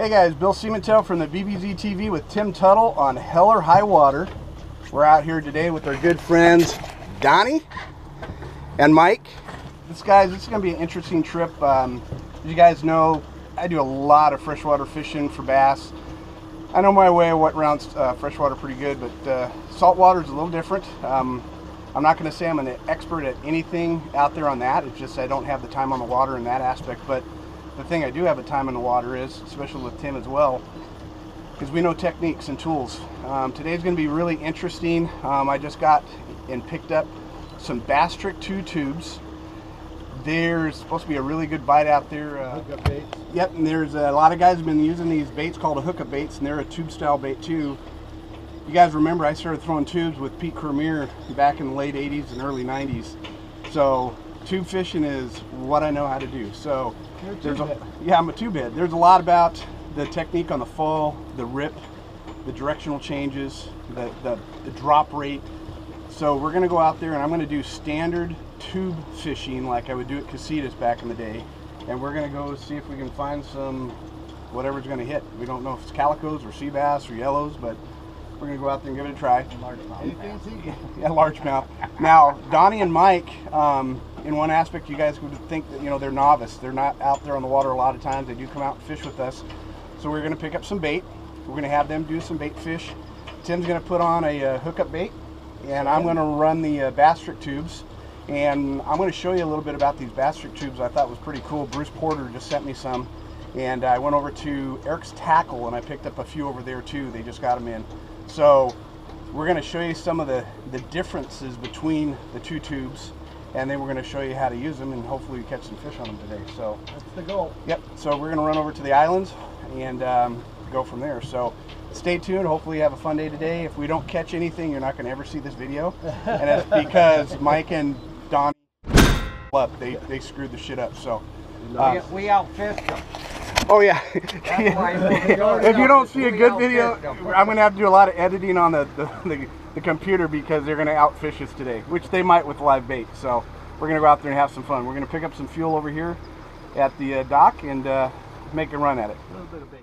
Hey guys, Bill Siementail from the BBZTV with Tim Tuttle on HellerHighWater. We're out here today with our good friends Donnie and Mike. This is going to be an interesting trip. As you guys know, I do a lot of freshwater fishing for bass. I know my way around freshwater pretty good, but saltwater is a little different. I'm not going to say I'm an expert at anything out there on that. It's just I don't have the time on the water in that aspect. But the thing I do have a time in the water is, especially with Tim as well, is we know techniques and tools. Today's going to be really interesting. I just got and picked up some BassTrix tubes. There's supposed to be a really good bite out there. Hookup baits. Yep, and there's a lot of guys have been using these baits called a hookup baits, and they're a tube style bait too. You guys remember I started throwing tubes with Pete Cormier back in the late 80s and early 90s. So tube fishing is what I know how to do. So I'm a tube head. There's a lot about the technique on the fall, the rip, the directional changes, the drop rate. So we're going to go out there and I'm going to do standard tube fishing like I would do at Casitas back in the day. And we're going to go see if we can find some whatever's going to hit. We don't know if it's calicos or sea bass or yellows, but we're going to go out there and give it a try. Largemouth. Yeah, largemouth. Now, Donnie and Mike, in one aspect, you guys would think that, you know, they're novice. They're not out there on the water a lot of times. They do come out and fish with us. So we're going to pick up some bait. We're going to have them do some bait fish. Tim's going to put on a hookup bait, and I'm going to run the BassTrix tubes. And I'm going to show you a little bit about these BassTrix tubes I thought was pretty cool. Bruce Porter just sent me some. And I went over to Eric's Tackle, and I picked up a few over there too. They just got them in. So we're going to show you some of the differences between the two tubes, and then we're going to show you how to use them, and hopefully we catch some fish on them today. So that's the goal. Yep. So we're going to run over to the islands and go from there. So stay tuned. Hopefully you have a fun day today. If we don't catch anything, you're not going to ever see this video, and that's because Mike and Donnie up. They screwed the shit up. So we outfished them. Oh yeah. If you don't see a good video, I'm going to have to do a lot of editing on the computer because they're going to outfish us today, which they might with live bait. So we're going to go out there and have some fun. We're going to pick up some fuel over here at the dock and make a run at it. A little bit of bait.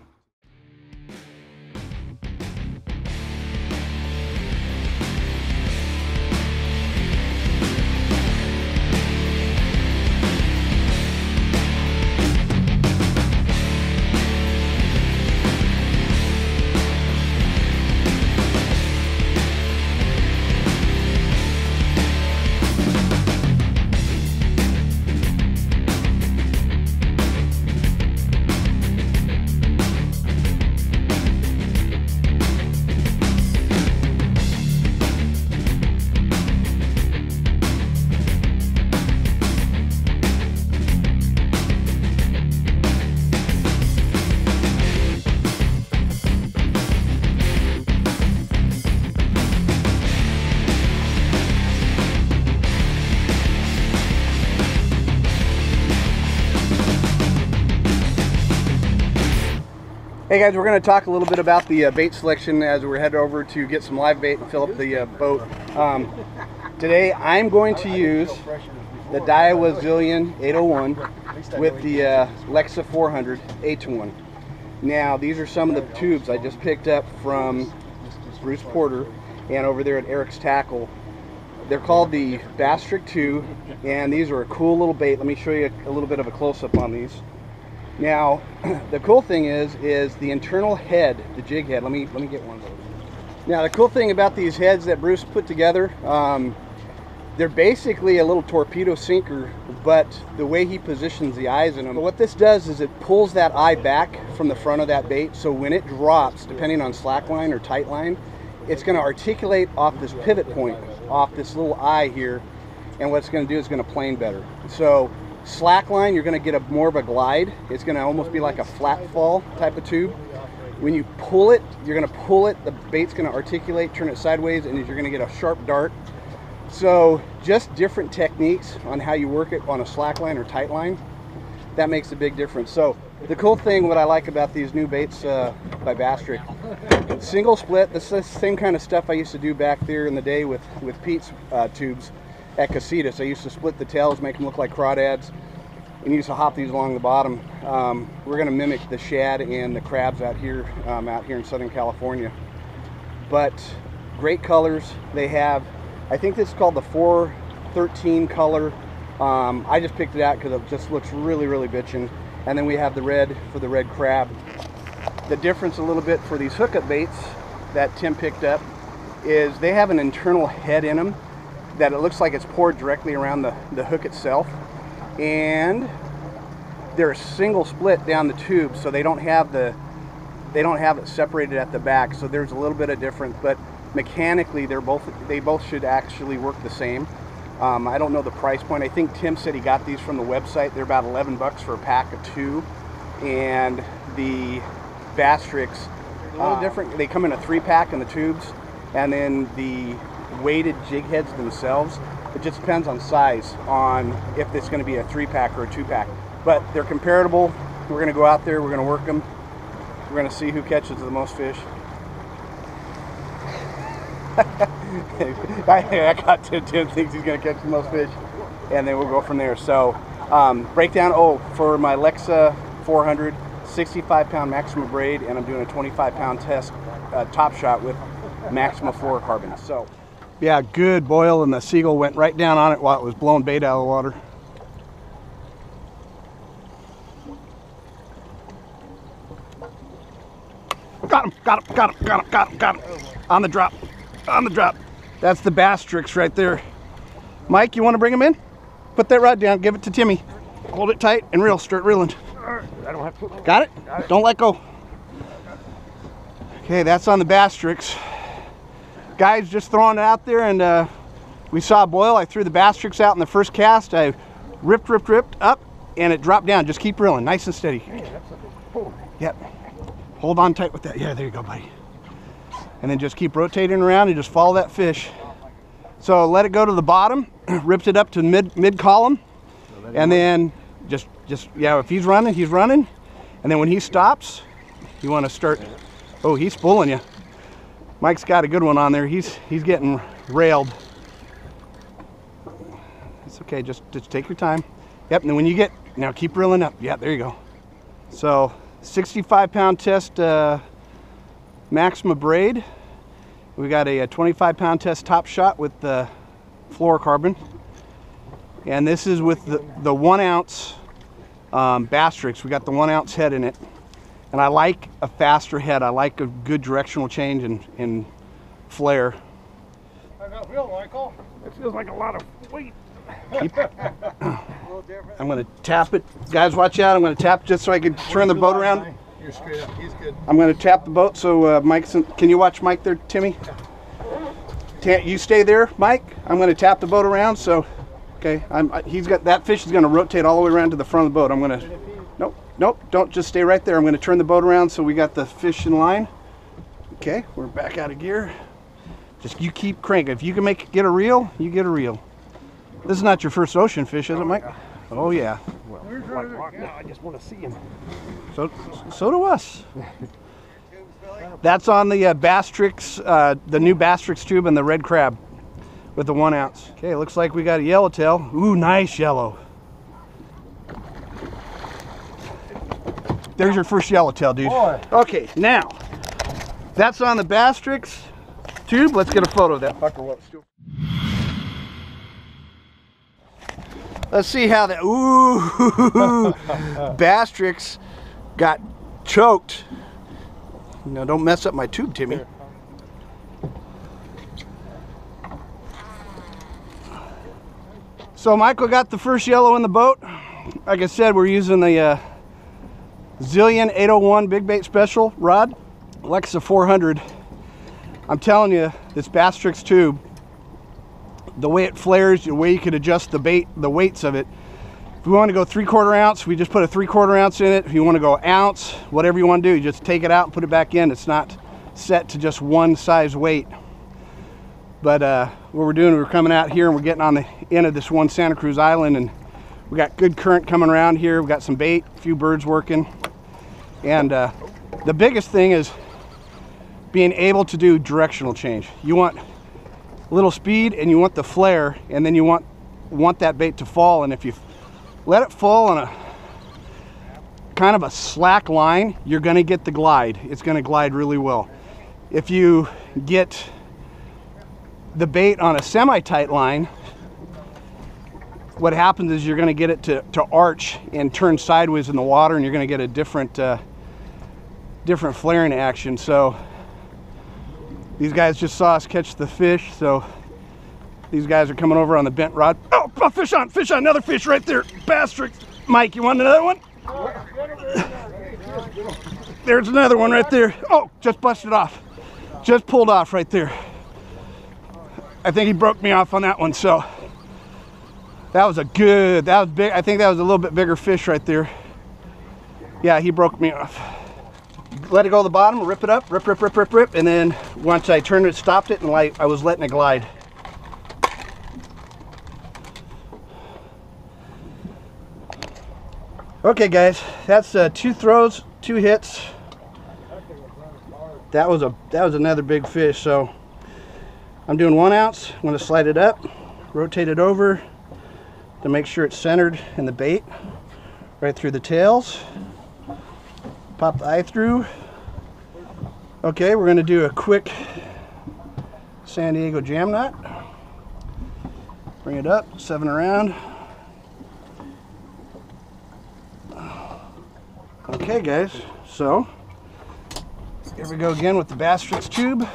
Hey guys, we're going to talk a little bit about the bait selection as we're headed over to get some live bait and fill up the boat. Today I'm going to use the Daiwa ZILLION 801 with the LEXA 400 8-to-1. Now these are some of the tubes I just picked up from Bruce Porter and over there at Eric's Tackle. They're called the BassTrix Tube, and these are a cool little bait. Let me show you a little bit of a close-up on these. Now, the cool thing is the internal head, the jig head. Let me get one of those. Now, the cool thing about these heads that Bruce put together, they're basically a little torpedo sinker, but the way he positions the eyes in them, what this does is it pulls that eye back from the front of that bait, so when it drops, depending on slack line or tight line, it's going to articulate off this pivot point, off this little eye here, and what it's going to do is going to plane better. So slack line, you're going to get more of a glide. It's going to almost be like a flat fall type of tube. When you pull it, you're going to pull it, the bait's going to articulate, turn it sideways, and you're going to get a sharp dart. So just different techniques on how you work it on a slack line or tight line. That makes a big difference. So the cool thing, what I like about these new baits by BassTrix, single split, this is the same kind of stuff I used to do back there in the day with Pete's tubes at Casitas. I used to split the tails, make them look like crawdads. and use to hop these along the bottom. We're going to mimic the shad and the crabs out here in Southern California. But great colors. They have, I think this is called the 413 color. I just picked it out because it just looks really, really bitchin'. And then we have the red for the red crab. The difference a little bit for these hookup baits that Tim picked up is they have an internal head in them that it looks like it's poured directly around the hook itself. And they're a single split down the tube, so they don't have it separated at the back. So there's a little bit of difference, but mechanically they both should actually work the same. I don't know the price point. I think Tim said he got these from the website. They're about 11 bucks for a pack of 2. And the BassTrix, a little different. They come in a 3-pack in the tubes, and then the weighted jig heads themselves, it just depends on size, on if it's going to be a 3-pack or a 2-pack. But they're comparable. We're going to go out there, we're going to work them. We're going to see who catches the most fish. I got Tim thinks he's going to catch the most fish, and then we'll go from there. So breakdown, for my LEXA 400, 65-pound Maxima braid, and I'm doing a 25-pound test top shot with Maxima fluorocarbon. So yeah, good boil, and the seagull went right down on it while it was blowing bait out of the water. Got him. On the drop. That's the BassTrix right there. Mike, you want to bring him in? Put that rod down, give it to Timmy. Hold it tight and reel, start reeling. I don't have to. Got it? Don't let go. Okay, that's on the BassTrix. Guys, just throwing it out there, and we saw a boil. I threw the BassTrix out in the first cast. I ripped up, and it dropped down. Just keep reeling, nice and steady. Yep. Hold on tight with that. Yeah, there you go, buddy. And then just keep rotating around and just follow that fish. So let it go to the bottom, ripped it up to mid column, and then just yeah, if he's running, he's running. And then when he stops, you want to start. Oh, he's pulling you. Mike's got a good one on there. He's getting railed. It's okay, just take your time. Yep, and then when you get, now keep reeling up. Yeah, there you go. So 65-pound test Maxima braid. We got a 25-pound test top shot with the fluorocarbon, and this is with the 1 ounce BassTrix. We got the 1 ounce head in it, and I like a faster head. I like a good directional change in flare. How's that feel, Michael? It feels like a lot of weight. I'm going to tap it. Guys, watch out. I'm going to tap just so I can turn the boat around. You're straight up. He's good. I'm going to tap the boat so Mike's in. Can you watch Mike there, Timmy? You stay there, Mike. I'm going to tap the boat around. So, okay. He's got that fish is going to rotate all the way around to the front of the boat. I'm going to. Nope. Don't just stay right there. I'm going to turn the boat around so we got the fish in line. Okay, we're back out of gear. Just you keep cranking. If you can get a reel, you get a reel. This is not your first ocean fish, is it, Mike? Oh yeah. Well, like rock now, I just want to see him. So do us. That's on the BassTrix, the new BassTrix tube and the red crab with the 1 ounce. Okay, looks like we got a yellowtail. Ooh, nice yellow. There's your first yellowtail, dude. Boy. Okay, now that's on the BassTrix tube. Let's get a photo of that fucker. Let's see how that, ooh, BassTrix got choked. Now don't mess up my tube, Timmy. So Michael got the first yellow in the boat. Like I said, we're using the ZILLION 801 big bait special rod, LEXA 400. I'm telling you, this BassTrix tube, the way it flares, the way you could adjust the bait, the weights of it. If we want to go 3/4 ounce, we just put a 3/4 ounce in it. If you want to go ounce, whatever you want to do, you just take it out and put it back in. It's not set to just one size weight. But what we're doing, we're coming out here and we're getting on the end of this one Santa Cruz Island, and we got good current coming around here. We got some bait, a few birds working. And the biggest thing is being able to do directional change. You want little speed and you want the flare, and then you want that bait to fall, and if you let it fall on a kind of a slack line. You're going to get the glide. It's going to glide really well. If you get the bait on a semi-tight line, what happens is you're going to get it to arch and turn sideways in the water, and you're going to get a different different flaring action. So these guys just saw us catch the fish, so these guys are coming over on the bent rod. Oh, fish on, another fish right there. BassTrix. Mike, you want another one? There's another one right there. Oh, just busted off. Just pulled off right there. I think he broke me off on that one, so that was big. I think that was a little bit bigger fish right there. Yeah, he broke me off. Let it go to the bottom, rip it up, rip, and then once I turned it, stopped it, and I was letting it glide. Okay guys, that's 2 throws, 2 hits. That was another big fish. So I'm doing 1 ounce. I'm going to slide it up, rotate it over to make sure it's centered in the bait, right through the tails. Pop the eye through. Okay, we're going to do a quick San Diego jam knot. Bring it up, 7 around. Okay guys, so here we go again with the BassTrix tube.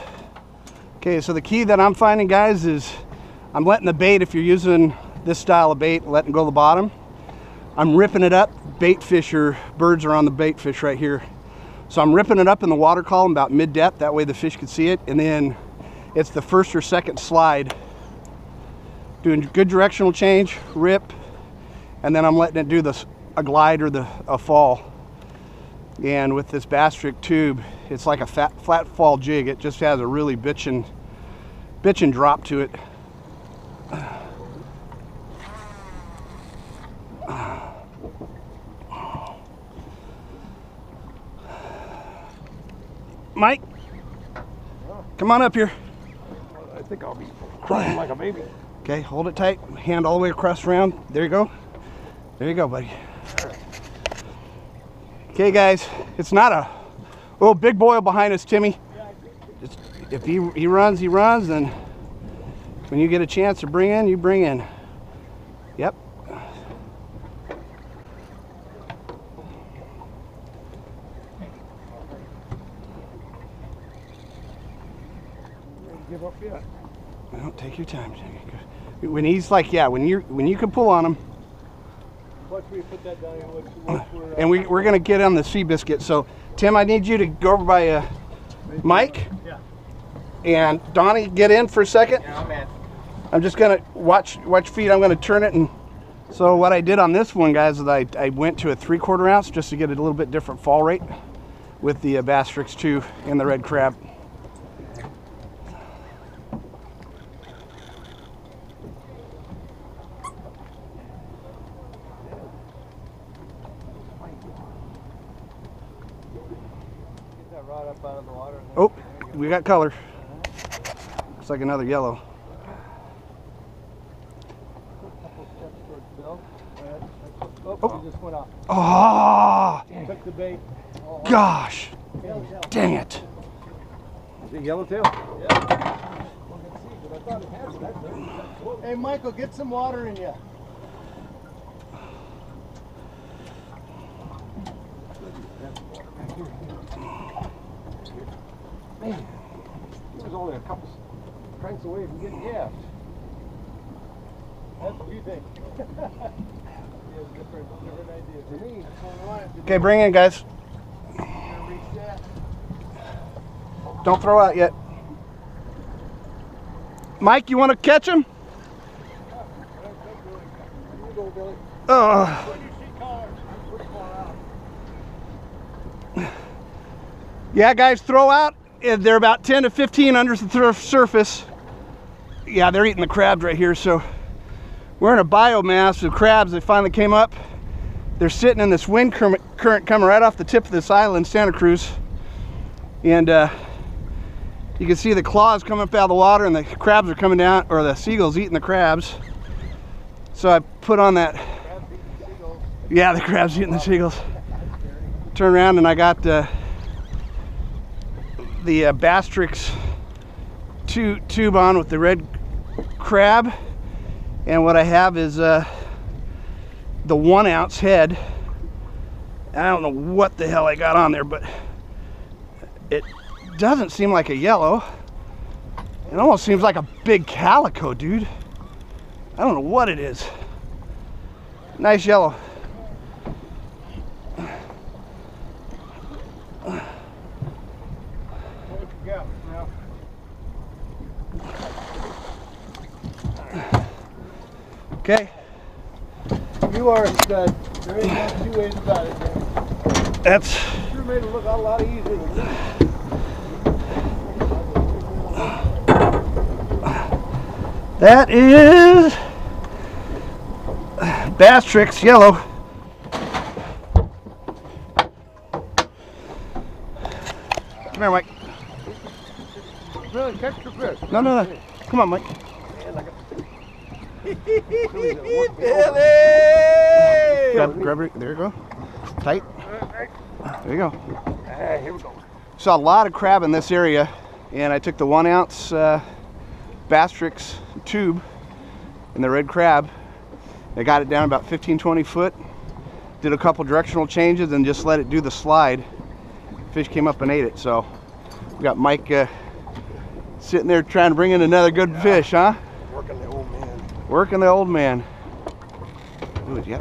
Okay, so the key that I'm finding, guys, is I'm letting the bait, if you're using this style of bait, letting go to the bottom, I'm ripping it up. Bait fish or birds are on the bait fish right here. So I'm ripping it up in the water column about mid-depth, that way the fish can see it, and then it's the first or second slide. Doing good directional change, rip, and then I'm letting it do a glide or a fall. And with this BassTrix tube, it's like a flat fall jig. It just has a really bitchin' drop to it. Mike, come on up here. I think I'll be crying like a baby. Okay, hold it tight. Hand all the way across around. There you go. There you go, buddy. Okay, guys, it's not a little big boil behind us, Timmy. If he runs, he runs, and when you get a chance to bring in, you bring in. Yep. Give up yet? Well, take your time. When he's like, yeah, when you can pull on him. Watch me put that down here. And we're gonna get on the sea biscuit. So Tim, I need you to go over by Mike. Yeah. And Donnie, get in for a second. Yeah, I'm in. I'm just gonna watch feet. I'm gonna turn it, and so what I did on this one, guys, is I went to a 3/4 ounce just to get a little bit different fall rate with the BassTrix 2 and the red crab. Rod up out of the water. Oh, we got color. Looks like another yellow. Oh, he just went off. Oh, Took the bait. gosh, dang it. Is it yellowtail? Yeah. Hey, Michael, get some water in you. Man, it was only a couple cranks away from getting gaffed. That's what you think. He has different ideas. To me, Okay, bring in, guys. Don't throw out yet. Mike, you want to catch him? You go, Billy. Oh. When you see colors, I'm pretty far out. Yeah, guys, throw out. They're about 10 to 15 under the surface. Yeah, they're eating the crabs right here. So we're in a biomass of crabs that finally came up. They're sitting in this wind current coming right off the tip of this island, Santa Cruz. And you can see the claws coming up out of the water, and the crabs are coming down, or the seagulls eating the crabs. So I put on that Yeah, the crab's eating the seagulls. Turn around and I got the BassTrix tube on with the red crab, and what I have is the 1 ounce head. I don't know what the hell I got on there, but it doesn't seem like a yellow. It almost seems like a big calico, dude. I don't know what it is. Nice yellow. Okay. You are a stud. There ain't no 2 ways about it, man. That's. Sure made it look a lot easier than this. That is BassTrix yellow. Come here, Mike. Really, catch the fish. No. Come on, Mike. Billy! Grab it. There you go. Tight. There you go. Here we go. Saw a lot of crab in this area, and I took the 1 ounce BassTrix tube and the red crab. I got it down about 15-20 foot. Did a couple directional changes and just let it do the slide. Fish came up and ate it. So we got Mike sitting there trying to bring in another good fish, huh? Working the old man. Working the old man. Ooh, yeah.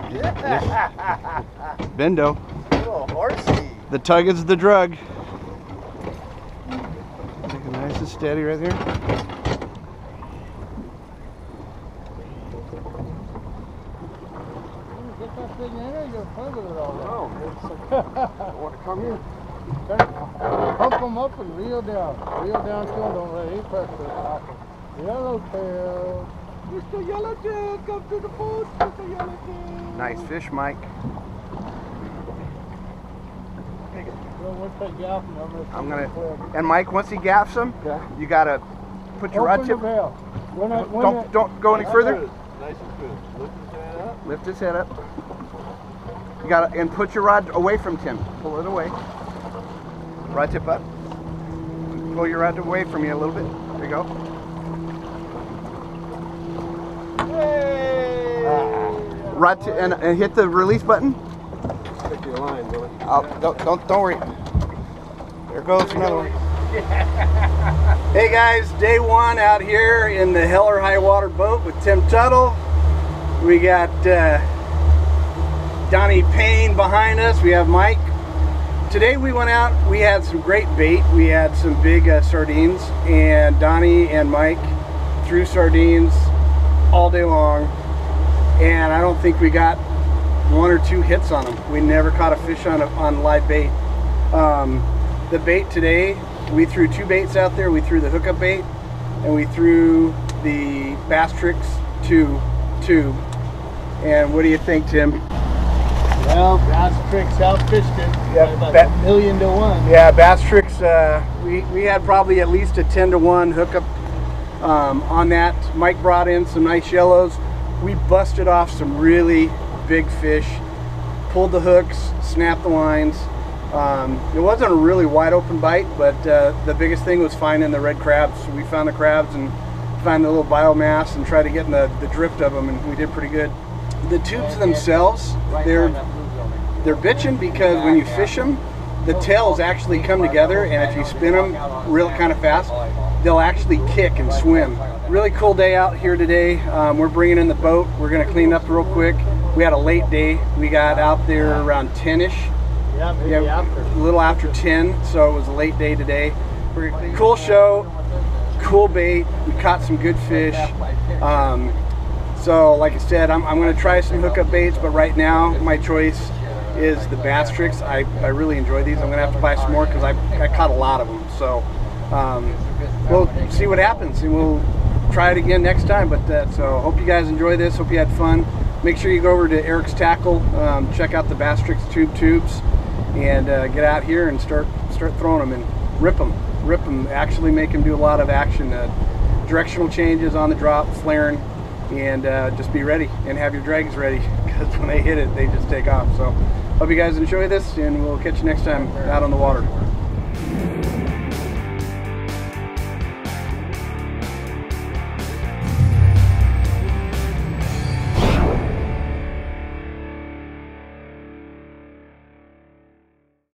Bendo. Little horsey. The tug is the drug. Take it nice and steady right there. Get that thing in there, you're gonna play with it all. Want to come here? Pump them up and reel down. Reel down to them, don't let any pressure. YellowTails. Mr. YellowTails, come to the boat, Mr. YellowTails. Nice fish, Mike. I'm gonna, and Mike, once he gaffs him, you gotta put your rod tip. Don't go any further. Nice and good. Lift his head up. You gotta, and put your rod away from Tim. Pull it away. Rod tip up. Pull your rod away from you a little bit. There you go. Hey! Rod tip, and hit the release button. Take your line, Billy. Don't worry. There goes another one. Hey guys, day 1 out here in the HellerHighWater boat with Tim Tuttle. We got Donnie Payne behind us. We have Mike. Today we went out, we had some great bait. We had some big sardines, and Donnie and Mike threw sardines all day long, and I don't think we got 1 or 2 hits on them. We never caught a fish on live bait. The bait today, we threw 2 baits out there. We threw the hookup bait, and we threw the BassTrix tube. And what do you think, Tim? Well, BassTrix outfished it. Yeah, by about 1,000,000 to 1. Yeah, BassTrix, we had probably at least a 10 to 1 hookup on that. Mike brought in some nice yellows. We busted off some really big fish, pulled the hooks, snapped the lines. It wasn't a really wide open bite, but the biggest thing was finding the red crabs. So we found the crabs and found the little biomass and tried to get in the drift of them, and we did pretty good. The tubes themselves, they're bitching because when you fish them, the tails actually come together, and if you spin them real kind of fast, they'll actually kick and swim. Really cool day out here today. We're bringing in the boat. We're going to clean up real quick. We had a late day. We got out there around 10ish. Yeah, maybe after. A little after 10, so it was a late day today. Cool show, cool bait. We caught some good fish. So like I said, I'm going to try some hookup baits, but right now my choice is the BassTrix. I really enjoy these. I'm going to have to buy some more because I caught a lot of them. So we'll see what happens, and we'll try it again next time. But so hope you guys enjoy this. Hope you had fun. Make sure you go over to Eric's Tackle, check out the BassTrix tubes, and get out here and start throwing them and rip them. Actually make them do a lot of action, directional changes on the drop, flaring, and just be ready and have your drags ready. because when they hit it, they just take off. So hope you guys enjoy this, and we'll catch you next time out on the water.